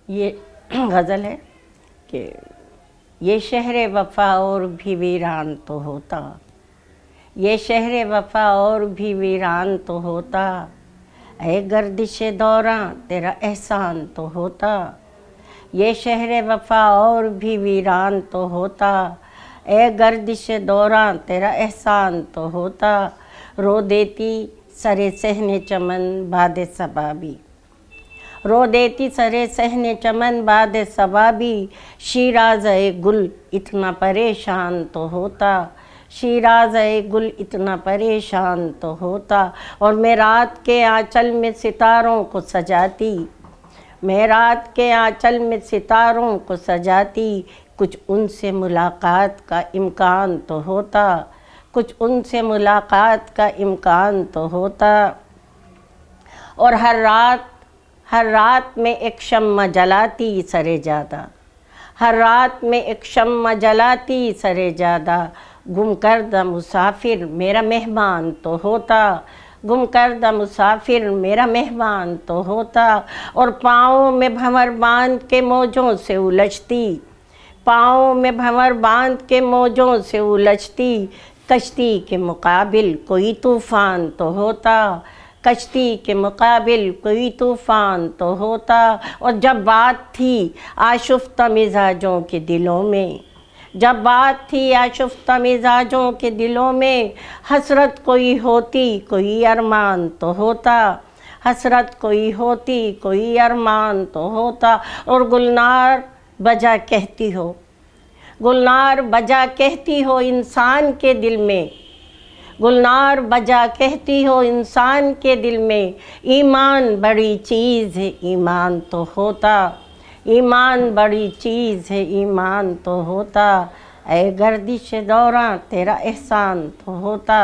ये गज़ल है कि ये शहर वफ़ा और भी वीरान तो होता, ये शहर वफ़ा और भी वीरान तो होता, ऐ गर्दिश दौरां तेरा एहसान तो होता। ये शहर वफ़ा और भी वीरान तो होता, ऐ गर्दिश दौरां तेरा एहसान तो होता। रो देती सरे सहने चमन बादे सबाबी, रो देती सरे सहने चमन बाद सबाबी। शीराज़ ए गुल इतना परेशान तो होता, शीराज़ ए गुल इतना परेशान तो होता। और मैं रात के आंचल में सितारों को सजाती, मैं रात के आंचल में सितारों को सजाती। कुछ उनसे मुलाकात का इम्कान तो होता, कुछ उनसे मुलाकात का इम्कान तो होता। और हर रात में एक शम्मा जलाती सरे ज़्यादा, हर रात में एक शम्मा जलाती सरे ज़्यादा। गुम करदा मुसाफिर मेरा मेहमान तो होता, गुम करदा मुसाफिर मेरा मेहमान तो होता। और पाँव में भंवर बांध के मौजों से उलझती, पाँव में भंवर बांध के मौजों से उलझती। कश्ती के मुकाबिल कोई तूफ़ान तो होता, कश्ती के मुकाबिल कोई तूफ़ान तो होता। और जब बात थी आशुफ्ता मिजाजों के दिलों में, जब बात थी आशुफ्ता मिजाजों के दिलों में, हसरत कोई होती कोई अरमान तो होता, हसरत कोई होती कोई अरमान तो होता। और गुलनार बजा कहती हो, गुलनार बजा कहती हो इंसान के दिल में, गुलनार बजा कहती हो इंसान के दिल में। ईमान बड़ी चीज़ है ईमान तो होता, ईमान बड़ी चीज़ है ईमान तो होता। ऐ गर्दिश दौरां तेरा एहसान तो होता।